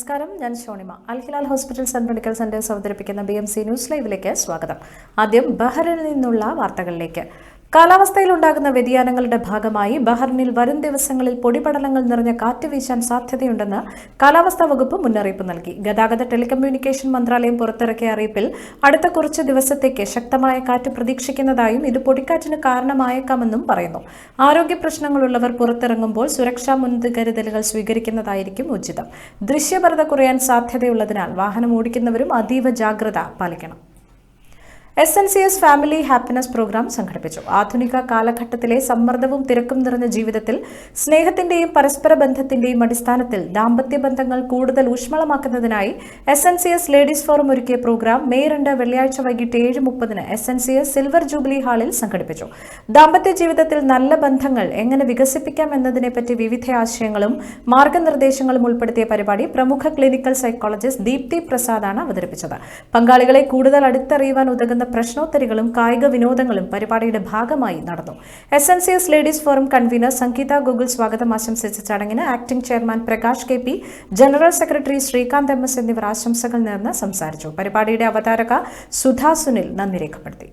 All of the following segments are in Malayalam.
നമസ്കാരം, ഞാൻ Shonima. Al Hilal hospitals and medical centres അവതരിപ്പിക്കുന്ന BMC ന്യൂസ് ലൈവിലേക്ക് സ്വാഗതം. ആദ്യം ബഹ്റിനിൽ നിന്നുള്ള വാർത്തകളിലേക്ക്. കാലാവസ്ഥയിലുണ്ടാകുന്ന വ്യതിയാനങ്ങളുടെ ഭാഗമായി ബഹ്റിനിൽ വരും ദിവസങ്ങളിൽ പൊടിപടലങ്ങൾ നിറഞ്ഞ കാറ്റ് വീശാൻ സാധ്യതയുണ്ടെന്ന് കാലാവസ്ഥാ വകുപ്പ് മുന്നറിയിപ്പ് നൽകി. ഗതാഗത ടെലികമ്മ്യൂണിക്കേഷൻ മന്ത്രാലയം പുറത്തിറക്കിയ അറിയിപ്പിൽ അടുത്ത കുറച്ച് ദിവസത്തേക്ക് ശക്തമായ കാറ്റ് പ്രതീക്ഷിക്കുന്നതായും ഇത് പൊടിക്കാറ്റിന് കാരണമായേക്കാമെന്നും പറയുന്നു. ആരോഗ്യ പ്രശ്നങ്ങളുള്ളവർ പുറത്തിറങ്ങുമ്പോൾ സുരക്ഷാ മുൻകരുതലുകൾ സ്വീകരിക്കുന്നതായിരിക്കും ഉചിതം. ദൃശ്യപരത കുറയാൻ സാധ്യതയുള്ളതിനാൽ വാഹനം ഓടിക്കുന്നവരും അതീവ ജാഗ്രത പാലിക്കണം. SNCS ഫാമിലി ഹാപ്പിനെസ് പ്രോഗ്രാം സംഘടിപ്പിച്ചു. ആധുനിക കാലഘട്ടത്തിലെ സമ്മർദ്ദവും തിരക്കും നിറഞ്ഞ ജീവിതത്തിൽ സ്നേഹത്തിന്റെയും പരസ്പര ബന്ധത്തിന്റെയും അടിസ്ഥാനത്തിൽ ദാമ്പത്യ ബന്ധങ്ങൾ കൂടുതൽ ഊഷ്മളമാക്കുന്നതിനായി SNCS ലേഡീസ് ഫോറം ഒരുക്കിയ പ്രോഗ്രാം മെയ് 2 വെള്ളിയാഴ്ച വൈകിട്ട് 7:30 SNCS സിൽവർ ജൂബിലി ഹാളിൽ സംഘടിപ്പിച്ചു. ദാമ്പത്യ ജീവിതത്തിൽ നല്ല ബന്ധങ്ങൾ എങ്ങനെ വികസിപ്പിക്കാം എന്നതിനെപ്പറ്റി വിവിധ ആശയങ്ങളും മാർഗനിർദ്ദേശങ്ങളും ഉൾപ്പെടുത്തിയ പരിപാടി പ്രമുഖ ക്ലിനിക്കൽ സൈക്കോളജിസ്റ്റ് ദീപ്തി പ്രസാദാണ് അവതരിപ്പിച്ചത്. പങ്കാളികളെ കൂടുതൽ അടുത്തറിയുവാൻ ഉതകുന്ന പ്രശ്നോത്തരികളും കായിക വിനോദങ്ങളും പരിപാടിയുടെ ഭാഗമായി നടന്നു. SNCS ladies forum convener Sangeetha Gokul സ്വാഗതം ആശംസിച്ച ചടങ്ങിന് acting chairman Prakash KP, general secretary Srikanth MS എന്നിവർ ആശംസകൾ നേർന്ന് സംസാരിച്ചു. പരിപാടിയുടെ അവതാരക സുധാ സുനിൽ നന്ദി രേഖപ്പെടുത്തി.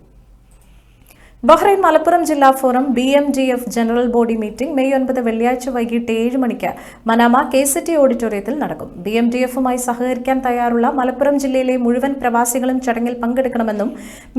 ബഹ്റൈൻ മലപ്പുറം ജില്ലാ forum BMDF general body meeting May 9 വെള്ളിയാഴ്ച വൈകിട്ട് 7 മണിക്ക് മനാമ KCT ഓഡിറ്റോറിയത്തിൽ നടക്കും. BMDFുമായി സഹകരിക്കാൻ തയ്യാറുള്ള മലപ്പുറം ജില്ലയിലെ മുഴുവൻ പ്രവാസികളും ചടങ്ങിൽ പങ്കെടുക്കണമെന്നും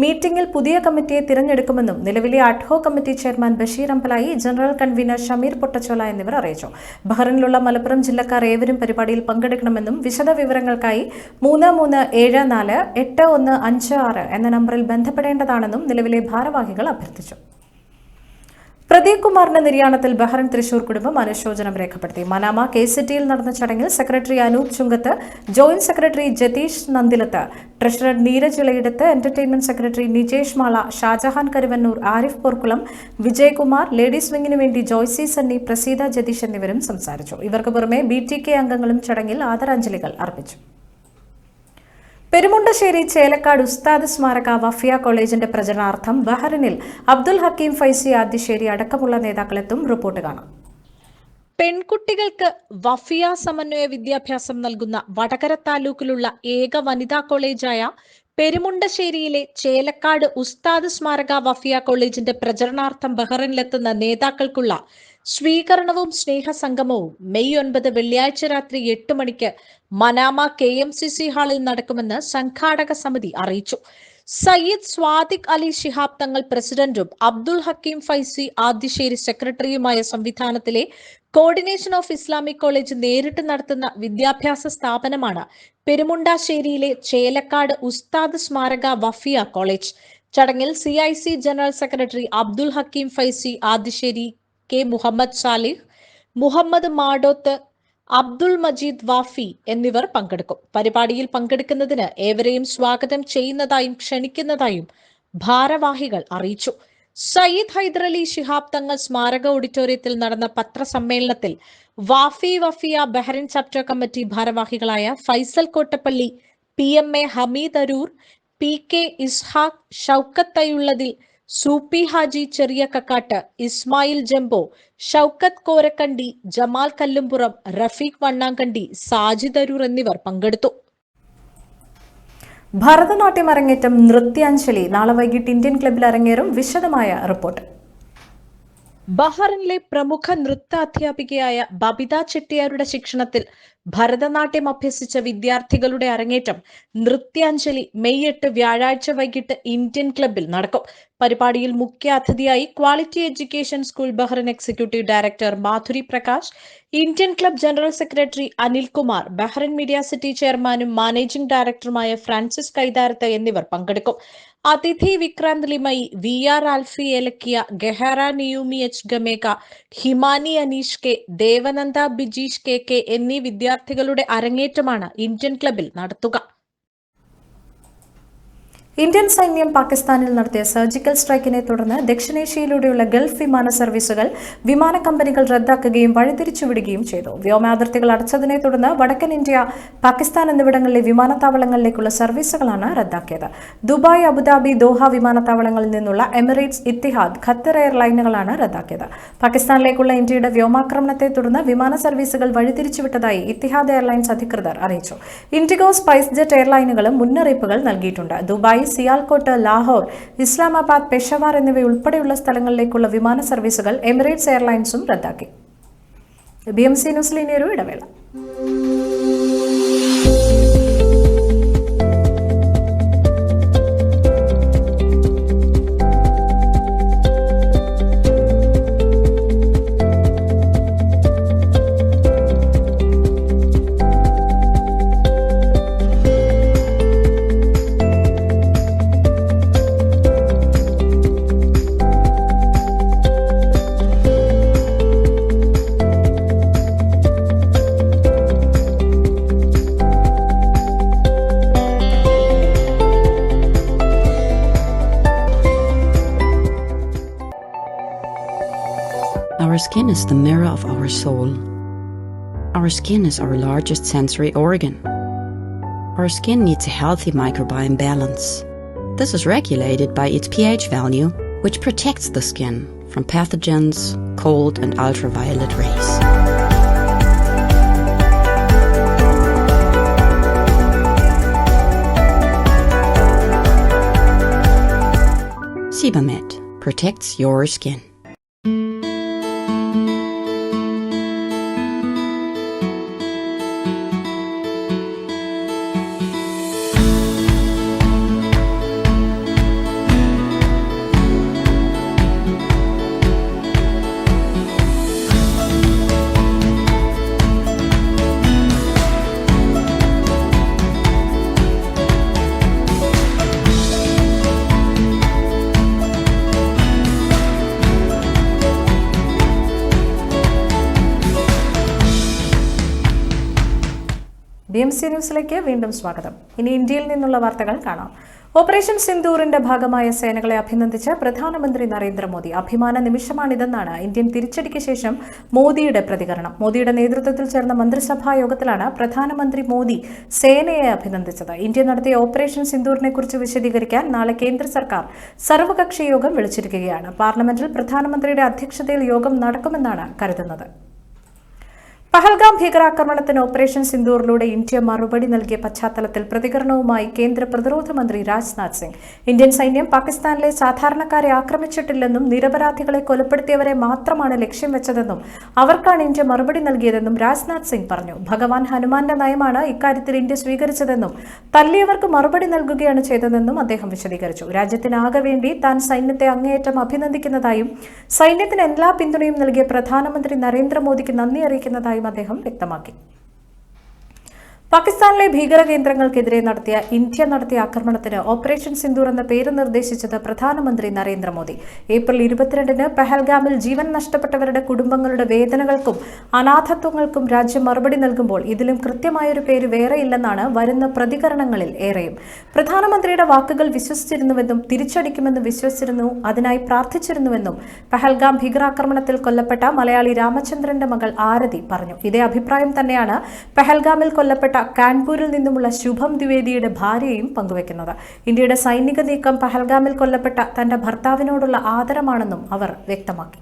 മീറ്റിംഗിൽ പുതിയ കമ്മിറ്റിയെ തിരഞ്ഞെടുക്കുമെന്നും നിലവിലെ ad hoc committee chairman Basheer അമ്പലായി, general convener Shameer Pottachola എന്നിവർ അറിയിച്ചു. ബഹ്റൈനിലുള്ള മലപ്പുറം ജില്ലക്കാർ ഏവരും പരിപാടിയിൽ പങ്കെടുക്കണമെന്നും വിശദ വിവരങ്ങൾക്കായി 33748156 എന്ന നമ്പറിൽ ബന്ധപ്പെടേണ്ടതാണെന്നും നിലവിലെ ഭാരവാഹികൾ അഭ്യർത്ഥിച്ചു. പ്രദീപ് കുമാറിന്റെ നിര്യാണത്തിൽ ബഹ്റൈൻ തൃശൂർ കുടുംബം അനുശോചനം രേഖപ്പെടുത്തി. മനാമ KCTയിൽ നടന്ന ചടങ്ങിൽ secretary Anoop Chungath, joint secretary Jatheesh Nandilath, treasurer Neeraj Elayidath, entertainment secretary Nijesh Mala, Shajahan Karuvannur, Arif Porkkulam, Vijayakumar, ladies വിങ്ങിനു വേണ്ടി ജോയ്സി സണ്ണി, പ്രസീത ജതീഷ് എന്നിവരും സംസാരിച്ചു. ഇവർക്ക് പുറമെ BTK അംഗങ്ങളും ചടങ്ങിൽ ആദരാഞ്ജലികൾ അർപ്പിച്ചു. പെരുമുണ്ടശ്ശേരി ചേലക്കാട് ഉസ്താദ് സ്മാരക വഫിയ കോളേജിന്റെ പ്രചരണാർത്ഥം ബഹ്റിനിൽ അബ്ദുൽ ഹക്കീം ഫൈസി ആദ്യശ്ശേരി അടക്കമുള്ള നേതാക്കളെത്തും. റിപ്പോർട്ട് കാണാം. പെൺകുട്ടികൾക്ക് വഫിയ സമന്വയ വിദ്യാഭ്യാസം നൽകുന്ന വടകര താലൂക്കിലുള്ള ഏക വനിതാ കോളേജായ പെരുമുണ്ടശ്ശേരിയിലെ ചേലക്കാട് ഉസ്താദ് സ്മാരക വഫിയ കോളേജിന്റെ പ്രചരണാർത്ഥം ബഹ്റിനിലെത്തുന്ന നേതാക്കൾക്കുള്ള സ്വീകരണവും സ്നേഹസംഗമവും മെയ് 9 വെള്ളിയാഴ്ച രാത്രി 8 മണിക്ക് മനാമ KMCC ഹാളിൽ നടക്കുമെന്ന് സംഘാടക സമിതി അറിയിച്ചു. സയ്യിദ് സ്വാദിഖ് അലി ശിഹാബ് തങ്ങൾ പ്രസിഡന്റും അബ്ദുൽ ഹക്കീം ഫൈസി ആദ്യശ്ശേരി സെക്രട്ടറിയുമായ സംവിധാനത്തിലെ കോർഡിനേഷൻ ഓഫ് ഇസ്ലാമിക് കോളേജ് നേരിട്ട് നടത്തുന്ന വിദ്യാഭ്യാസ സ്ഥാപനമാണ് പെരുമുണ്ടാശ്ശേരിയിലെ ചേലക്കാട് ഉസ്താദ് സ്മാരക വഫിയ കോളേജ്. ചടങ്ങിൽ CIC general secretary Abdul Hakeem Faizy Adyasseri, K Muhammad Salih, Muhammad Madoth, Abdul Majeed Wafy എന്നിവർ പങ്കെടുക്കും. പരിപാടിയിൽ പങ്കെടുക്കുന്നതിന് ഏവരെയും സ്വാഗതം ചെയ്യുന്നതായും ക്ഷണിക്കുന്നതായും ഭാരവാഹികൾ അറിയിച്ചു. സയ്യിദ് ഹൈദരലി ശിഹാബ് തങ്ങൾ സ്മാരക ഓഡിറ്റോറിയത്തിൽ നടന്ന പത്രസമ്മേളനത്തിൽ Wafy Wafiyya Bahrain chapter committee ഭാരവാഹികളായ ഫൈസൽ കോട്ടപ്പള്ളി, PMA ഹമീദ് അരൂർ, PK ഇസ്ഹാഖ്, ഷൗക്കത്ത് തയ്യുള്ളതിൽ, സൂപ്പി ഹാജി ചെറിയ കക്കാട്ട്, ഇസ്മായിൽ ജംബോ, ഷൗക്കത്ത് കോരക്കണ്ടി, ജമാൽ കല്ലുംപുറം, റഫീഖ് വണ്ണാങ്കണ്ടി, സാജിദ് അരൂർ എന്നിവർ പങ്കെടുത്തു. ഭരതനാട്യം അരങ്ങേറ്റം നൃത്യാഞ്ജലി നാളെ വൈകിട്ട് ഇന്ത്യൻ ക്ലബ്ബിൽ അരങ്ങേറും. വിശദമായ റിപ്പോർട്ട്. ബഹ്റിനിലെ പ്രമുഖ നൃത്ത അധ്യാപികയായ ബബിത ചെട്ടിയാരുടെ ശിക്ഷണത്തിൽ ഭരതനാട്യം അഭ്യസിച്ച വിദ്യാർത്ഥികളുടെ അരങ്ങേറ്റം നൃത്യാഞ്ജലി മെയ് 8 വ്യാഴാഴ്ച വൈകിട്ട് ഇന്ത്യൻ ക്ലബ്ബിൽ നടക്കും. പരിപാടിയിൽ മുഖ്യ അതിഥിയായി quality education school Bahrain executive director Madhuri Prakash, Indian club general secretary Anilkumar, Bahrain media city ചെയർമാനും മാനേജിംഗ് ഡയറക്ടറുമായ ഫ്രാൻസിസ് കൈതാരത്ത് എന്നിവർ പങ്കെടുക്കും. അതിഥി വിക്രാന്ത് ലിമയി, VR ആൽഫി ഏലക്കിയ, ഗെഹറ നിയൂമി H ഗമേക, ഹിമാനി അനീഷ് K, ദേവനന്ദ ബിജീഷ് KK എന്നീ വിദ്യാർത്ഥികളുടെ അരങ്ങേറ്റമാണ് ഇന്ത്യൻ ക്ലബ്ബിൽ നടത്തുക. ഇന്ത്യൻ സൈന്യം പാകിസ്ഥാനിൽ നടത്തിയ സർജിക്കൽ സ്ട്രൈക്കിനെ തുടർന്ന് ദക്ഷിണേഷ്യയിലൂടെയുള്ള ഗൾഫ് വിമാന സർവീസുകൾ വിമാന കമ്പനികൾ റദ്ദാക്കുകയും വഴിതിരിച്ചുവിടുകയും ചെയ്തു. വ്യോമാതിർത്തികൾ അടച്ചതിനെ തുടർന്ന് വടക്കൻ ഇന്ത്യ, പാകിസ്ഥാൻ എന്നിവിടങ്ങളിലെ വിമാനത്താവളങ്ങളിലേക്കുള്ള സർവീസുകളാണ് റദ്ദാക്കിയത്. ദുബായ്, അബുദാബി, ദോഹ വിമാനത്താവളങ്ങളിൽ നിന്നുള്ള എമിറേറ്റ്സ്, ഇത്തിഹാദ്, ഖത്തർ എയർലൈനുകളാണ് റദ്ദാക്കിയത്. പാകിസ്ഥാനിലേക്കുള്ള ഇന്ത്യയുടെ വ്യോമാക്രമണത്തെ തുടർന്ന് വിമാന സർവീസുകൾ വഴിതിരിച്ചുവിട്ടതായി ഇത്തിഹാദ് എയർലൈൻസ് അധികൃതർ അറിയിച്ചു. ഇൻഡിഗോ, സ്പൈസ് ജെറ്റ് എയർലൈനുകളും മുന്നറിയിപ്പുകൾ നൽകിയിട്ടുണ്ട്. ദുബായ്, സിയാൽകോട്ട്, ലാഹോർ, ഇസ്ലാമാബാദ്, പെഷവാർ എന്നിവയുൾപ്പെടെയുള്ള സ്ഥലങ്ങളിലേക്കുള്ള വിമാന സർവീസുകൾ എമിറേറ്റ്സ് എയർലൈൻസും റദ്ദാക്കി. BMC ന്യൂസിൽ ഇനിയൊരു ഇടവേള. Our skin is the mirror of our soul. Our skin is our largest sensory organ. Our skin needs a healthy microbiome balance. This is regulated by its pH value, which protects the skin from pathogens, cold and ultraviolet rays. Sebamed protects your skin. BMC ന്യൂസിലേക്ക് വീണ്ടും സ്വാഗതം. ഇനി ഇന്ത്യയിൽ നിന്നുള്ള വാർത്തകൾ കാണാം. ഓപ്പറേഷൻ സിന്ദൂറിന്റെ ഭാഗമായ സേനകളെ അഭിനന്ദിച്ച് പ്രധാനമന്ത്രി നരേന്ദ്രമോദി. അഭിമാന നിമിഷമാണിതെന്നാണ് ഇന്ത്യൻ തിരിച്ചടിക്ക് ശേഷം മോദിയുടെ പ്രതികരണം. മോദിയുടെ നേതൃത്വത്തിൽ ചേർന്ന മന്ത്രിസഭാ യോഗത്തിലാണ് പ്രധാനമന്ത്രി മോദി സേനയെ അഭിനന്ദിച്ചത്. ഇന്ത്യ നടത്തിയ ഓപ്പറേഷൻ സിന്ദൂറിനെ കുറിച്ച് വിശദീകരിക്കാൻ നാളെ കേന്ദ്ര സർക്കാർ സർവകക്ഷി യോഗം വിളിച്ചിരിക്കുകയാണ്. പാർലമെന്റിൽ പ്രധാനമന്ത്രിയുടെ അധ്യക്ഷതയിൽ യോഗം നടക്കുമെന്നാണ് കരുതുന്നത്. പഹൽഗാം ഭീകരാക്രമണത്തിന് ഓപ്പറേഷൻ സിന്ദൂറിലൂടെ ഇന്ത്യ മറുപടി നൽകിയ പശ്ചാത്തലത്തിൽ പ്രതികരണവുമായി കേന്ദ്ര പ്രതിരോധ മന്ത്രി രാജ്നാഥ് സിംഗ്. ഇന്ത്യൻ സൈന്യം പാകിസ്ഥാനിലെ സാധാരണക്കാരെ ആക്രമിച്ചിട്ടില്ലെന്നും നിരപരാധികളെ കൊലപ്പെടുത്തിയവരെ മാത്രമാണ് ലക്ഷ്യം വെച്ചതെന്നും അവർക്കാണ് ഇന്ത്യ മറുപടി നൽകിയതെന്നും രാജ്നാഥ് സിംഗ് പറഞ്ഞു. ഭഗവാൻ ഹനുമാന്റെ നയമാണ് ഇക്കാര്യത്തിൽ ഇന്ത്യ സ്വീകരിച്ചതെന്നും തല്ലിയവർക്ക് മറുപടി നൽകുകയാണ് ചെയ്തതെന്നും അദ്ദേഹം വിശദീകരിച്ചു. രാജ്യത്തിനാകെ വേണ്ടി താൻ സൈന്യത്തെ അങ്ങേയറ്റം അഭിനന്ദിക്കുന്നതായും സൈന്യത്തിന് എല്ലാ പിന്തുണയും നൽകിയ പ്രധാനമന്ത്രി നരേന്ദ്രമോദിക്ക് നന്ദി അറിയിക്കുന്നതായും അദ്ദേഹം വ്യക്തമാക്കി. പാകിസ്ഥാനിലെ ഭീകര കേന്ദ്രങ്ങൾക്കെതിരെ ഇന്ത്യ നടത്തിയ ആക്രമണത്തിന് ഓപ്പറേഷൻ സിന്ദൂർ എന്ന പേര് നിർദ്ദേശിച്ചത് പ്രധാനമന്ത്രി നരേന്ദ്രമോദി. ഏപ്രിൽ 22-ന് പഹൽഗാമിൽ ജീവൻ നഷ്ടപ്പെട്ടവരുടെ കുടുംബങ്ങളുടെ വേദനകൾക്കും അനാഥത്വങ്ങൾക്കും രാജ്യം മറുപടി നൽകുമ്പോൾ ഇതിലും കൃത്യമായൊരു പേര് വേറെയില്ലെന്നാണ് വരുന്ന പ്രതികരണങ്ങളിൽ ഏറെയും. പ്രധാനമന്ത്രിയുടെ വാക്കുകൾ വിശ്വസിച്ചിരുന്നുവെന്നും തിരിച്ചടിക്കുമെന്ന് വിശ്വസിച്ചിരുന്നു, അതിനായി പ്രാർത്ഥിച്ചിരുന്നുവെന്നും പഹൽഗാം ഭീകരാക്രമണത്തിൽ കൊല്ലപ്പെട്ട മലയാളി രാമചന്ദ്രന്റെ മകൾ ആരതി പറഞ്ഞു. ഇതേ അഭിപ്രായം തന്നെയാണ് പഹൽഗാമിൽ കൊല്ലപ്പെട്ട കാൺപൂരിൽ നിന്നുമുള്ള ശുഭം ദ്വിവേദിയുടെ ഭാര്യയും പങ്കുവെക്കുന്നത്. ഇന്ത്യയുടെ സൈനിക നീക്കം പഹൽഗാമിൽ കൊല്ലപ്പെട്ട തന്റെ ഭർത്താവിനോടുള്ള ആദരമാണെന്നും അവർ വ്യക്തമാക്കി.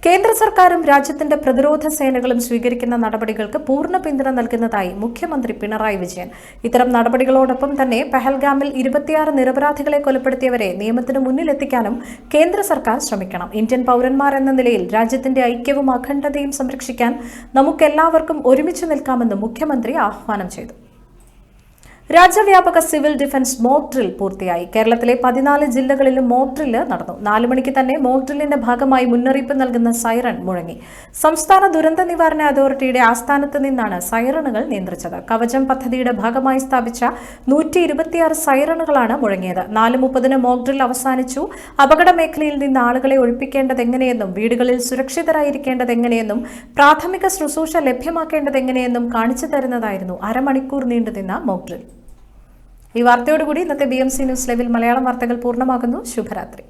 കേന്ദ്ര സർക്കാരും രാജ്യത്തിന്റെ പ്രതിരോധ സേനകളും സ്വീകരിക്കുന്ന നടപടികൾക്ക് പൂർണ്ണ പിന്തുണ നൽകുന്നതായി മുഖ്യമന്ത്രി പിണറായി വിജയൻ. ഇത്തരം നടപടികളോടൊപ്പം തന്നെ പഹൽഗാമിൽ 26 നിരപരാധികളെ കൊലപ്പെടുത്തിയവരെ നിയമത്തിന് മുന്നിലെത്തിക്കാനും കേന്ദ്ര സർക്കാർ ശ്രമിക്കണം. ഇന്ത്യൻ പൗരന്മാർ എന്ന നിലയിൽ രാജ്യത്തിന്റെ ഐക്യവും അഖണ്ഡതയും സംരക്ഷിക്കാൻ നമുക്കെല്ലാവർക്കും ഒരുമിച്ച് നിൽക്കാമെന്ന് മുഖ്യമന്ത്രി ആഹ്വാനം ചെയ്തു. രാജ്യവ്യാപക സിവിൽ ഡിഫൻസ് മോക്ക് ഡ്രിൽ പൂർത്തിയായി. കേരളത്തിലെ 14 ജില്ലകളിലും മോക്ക് ഡ്രില്ല് നടന്നു. 4 മണിക്ക് തന്നെ മോക്ക് ഡ്രില്ലിന്റെ ഭാഗമായി മുന്നറിയിപ്പ് നൽകുന്ന സൈറൺ മുഴങ്ങി. സംസ്ഥാന ദുരന്ത നിവാരണ അതോറിറ്റിയുടെ ആസ്ഥാനത്ത് നിന്നാണ് സൈറണുകൾ നിയന്ത്രിച്ചത്. കവചം പദ്ധതിയുടെ ഭാഗമായി സ്ഥാപിച്ച 126 സൈറണുകളാണ് മുഴങ്ങിയത്. 4:30-ന് മോക്ക് ഡ്രിൽ അവസാനിച്ചു. അപകട മേഖലയിൽ നിന്ന് ആളുകളെ ഒഴിപ്പിക്കേണ്ടത് എങ്ങനെയെന്നും വീടുകളിൽ സുരക്ഷിതരായിരിക്കേണ്ടത് എങ്ങനെയെന്നും പ്രാഥമിക ശുശ്രൂഷ ലഭ്യമാക്കേണ്ടത് എങ്ങനെയെന്നും കാണിച്ചു തരുന്നതായിരുന്നു അരമണിക്കൂർ നീണ്ടുനിന്ന മോക്ക് ഡ്രിൽ. ഈ വാർത്തയോടുകൂടി ഇന്നത്തെ BMC ന്യൂസ് ലൈവിൽ മലയാളം വാർത്തകൾ പൂർണ്ണമാകുന്നു. ശുഭരാത്രി.